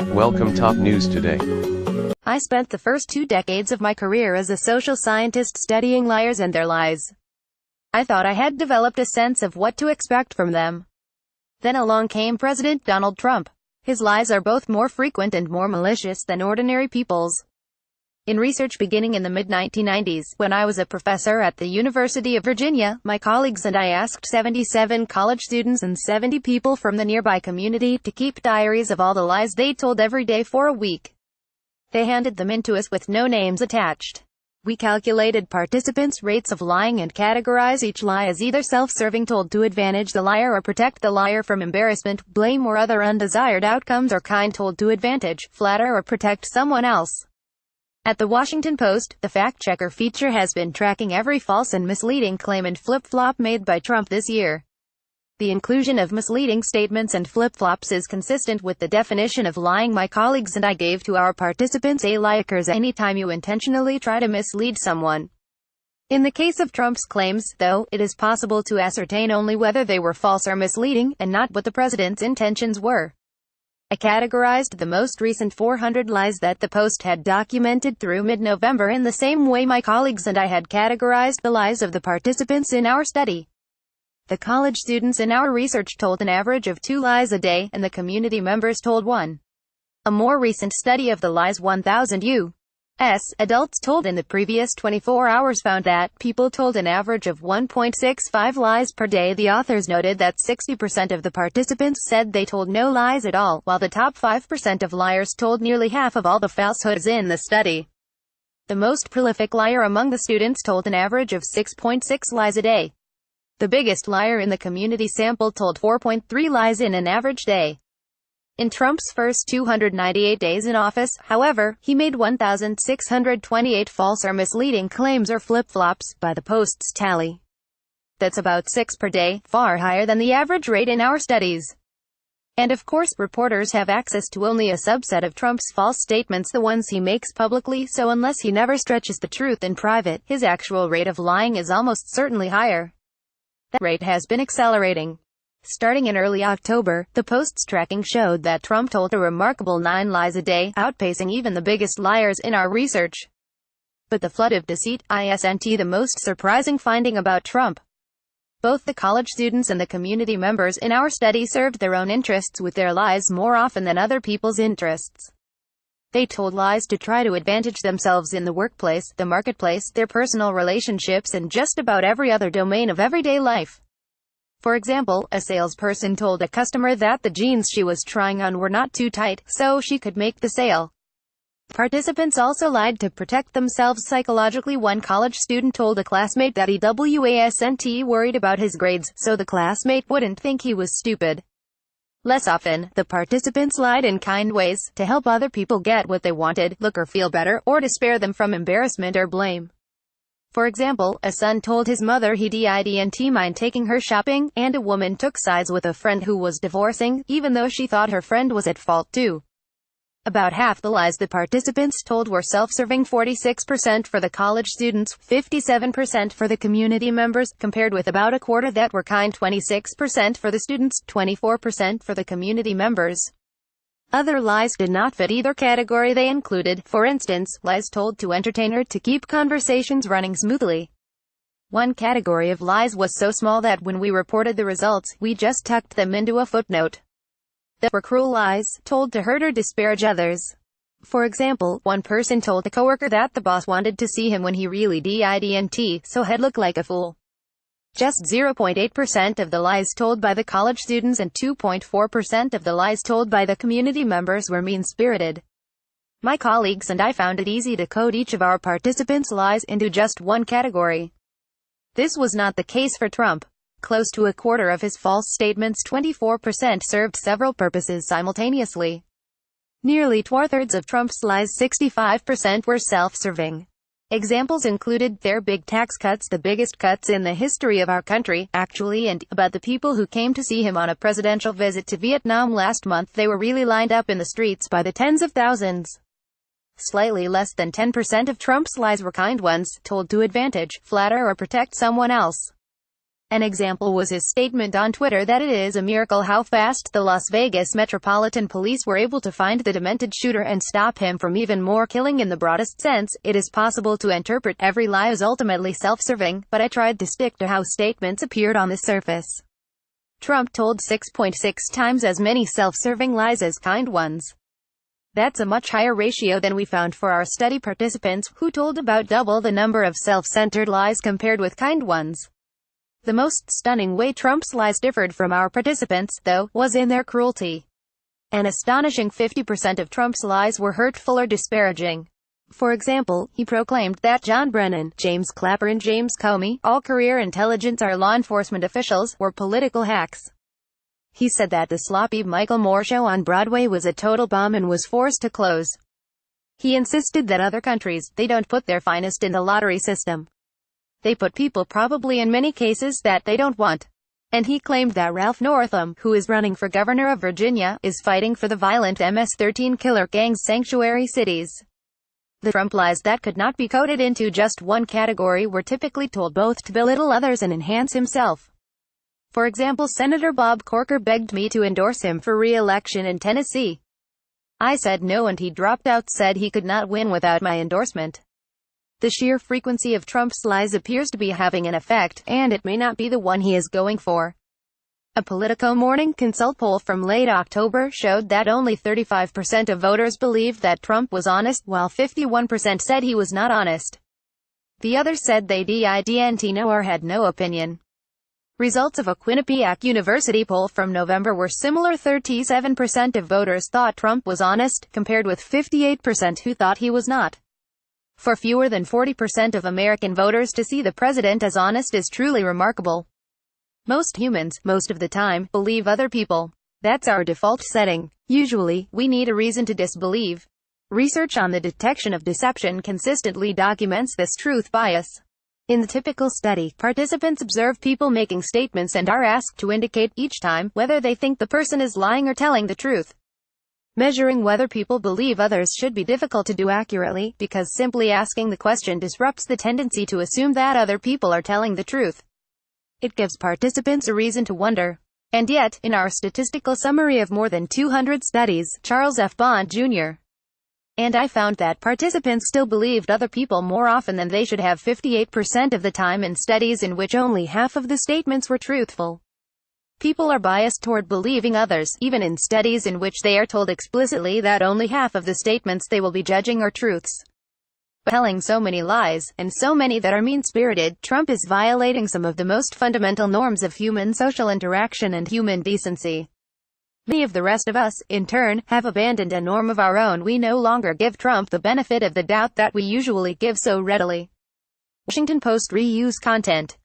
Welcome top news today. I spent the first 2 decades of my career as a social scientist studying liars and their lies. I thought I had developed a sense of what to expect from them. Then along came President Donald Trump. His lies are both more frequent and more malicious than ordinary people's. In research beginning in the mid-1990s, when I was a professor at the University of Virginia, my colleagues and I asked 77 college students and 70 people from the nearby community to keep diaries of all the lies they told every day for a week. They handed them in to us with no names attached. We calculated participants' rates of lying and categorized each lie as either self-serving, told to advantage the liar or protect the liar from embarrassment, blame or other undesired outcomes, or kind, told to advantage, flatter or protect someone else. At The Washington Post, the fact-checker feature has been tracking every false and misleading claim and flip-flop made by Trump this year. The inclusion of misleading statements and flip-flops is consistent with the definition of lying my colleagues and I gave to our participants. A lie occurs anytime you intentionally try to mislead someone. In the case of Trump's claims, though, it is possible to ascertain only whether they were false or misleading, and not what the president's intentions were. I categorized the most recent 400 lies that the Post had documented through mid-November in the same way my colleagues and I had categorized the lies of the participants in our study. The college students in our research told an average of 2 lies a day, and the community members told 1. A more recent study of the lies 1,000 U.S. adults told in the previous 24 hours found that people told an average of 1.65 lies per day. The authors noted that 60% of the participants said they told no lies at all, while the top 5% of liars told nearly half of all the falsehoods in the study. The most prolific liar among the students told an average of 6.6 lies a day. The biggest liar in the community sample told 4.3 lies in an average day. In Trump's first 298 days in office, however, he made 1,628 false or misleading claims or flip-flops, by the Post's tally. That's about 6 per day, far higher than the average rate in our studies. And of course, reporters have access to only a subset of Trump's false statements, the ones he makes publicly, so unless he never stretches the truth in private, his actual rate of lying is almost certainly higher. That rate has been accelerating. Starting in early October, the Post's tracking showed that Trump told a remarkable 9 lies a day, outpacing even the biggest liars in our research. But the flood of deceit isn't the most surprising finding about Trump. Both the college students and the community members in our study served their own interests with their lies more often than other people's interests. They told lies to try to advantage themselves in the workplace, the marketplace, their personal relationships, and just about every other domain of everyday life. For example, a salesperson told a customer that the jeans she was trying on were not too tight, so she could make the sale. Participants also lied to protect themselves psychologically. One college student told a classmate that he wasn't worried about his grades, so the classmate wouldn't think he was stupid. Less often, the participants lied in kind ways, to help other people get what they wanted, look or feel better, or to spare them from embarrassment or blame. For example, a son told his mother he didn't mind taking her shopping, and a woman took sides with a friend who was divorcing, even though she thought her friend was at fault too. About half the lies the participants told were self-serving, 46% for the college students, 57% for the community members, compared with about a quarter that were kind, 26% for the students, 24% for the community members. Other lies did not fit either category. They included, for instance, lies told to entertain or to keep conversations running smoothly. One category of lies was so small that when we reported the results, we just tucked them into a footnote. There were cruel lies, told to hurt or disparage others. For example, one person told a coworker that the boss wanted to see him when he really didn't, so he'd look like a fool. Just 0.8% of the lies told by the college students and 2.4% of the lies told by the community members were mean-spirited. My colleagues and I found it easy to code each of our participants' lies into just one category. This was not the case for Trump. Close to a quarter of his false statements, 24%, served several purposes simultaneously. Nearly 2/3 of Trump's lies, 65%, were self-serving. Examples included their big tax cuts, the biggest cuts in the history of our country, actually, and about the people who came to see him on a presidential visit to Vietnam last month. They were really lined up in the streets by the tens of thousands. Slightly less than 10% of Trump's lies were kind ones, told to advantage, flatter or protect someone else. An example was his statement on Twitter that it is a miracle how fast the Las Vegas Metropolitan Police were able to find the demented shooter and stop him from even more killing. In the broadest sense, it is possible to interpret every lie as ultimately self-serving, but I tried to stick to how statements appeared on the surface. Trump told 6.6 times as many self-serving lies as kind ones. That's a much higher ratio than we found for our study participants, who told about double the number of self-centered lies compared with kind ones. The most stunning way Trump's lies differed from our participants, though, was in their cruelty. An astonishing 50% of Trump's lies were hurtful or disparaging. For example, he proclaimed that John Brennan, James Clapper and James Comey, all career intelligence or law enforcement officials, were political hacks. He said that the sloppy Michael Moore show on Broadway was a total bomb and was forced to close. He insisted that other countries, they don't put their finest in the lottery system. They put people probably in many cases that they don't want. And he claimed that Ralph Northam, who is running for governor of Virginia, is fighting for the violent MS-13 killer gang's sanctuary cities. The Trump lies that could not be coded into just one category were typically told both to belittle others and enhance himself. For example, Senator Bob Corker begged me to endorse him for re-election in Tennessee. I said no and he dropped out, said he could not win without my endorsement. The sheer frequency of Trump's lies appears to be having an effect, and it may not be the one he is going for. A Politico Morning Consult poll from late October showed that only 35% of voters believed that Trump was honest, while 51% said he was not honest. The others said they didn't know or had no opinion. Results of a Quinnipiac University poll from November were similar. 37% of voters thought Trump was honest, compared with 58% who thought he was not. For fewer than 40% of American voters to see the president as honest is truly remarkable. Most humans, most of the time, believe other people. That's our default setting. Usually, we need a reason to disbelieve. Research on the detection of deception consistently documents this truth bias. In the typical study, participants observe people making statements and are asked to indicate, each time, whether they think the person is lying or telling the truth. Measuring whether people believe others should be difficult to do accurately, because simply asking the question disrupts the tendency to assume that other people are telling the truth. It gives participants a reason to wonder. And yet, in our statistical summary of more than 200 studies, Charles F. Bond, Jr. and I found that participants still believed other people more often than they should have, 58% of the time, in studies in which only half of the statements were truthful. People are biased toward believing others, even in studies in which they are told explicitly that only half of the statements they will be judging are truths. By telling so many lies, and so many that are mean-spirited, Trump is violating some of the most fundamental norms of human social interaction and human decency. Many of the rest of us, in turn, have abandoned a norm of our own. We no longer give Trump the benefit of the doubt that we usually give so readily. Washington Post reuse content.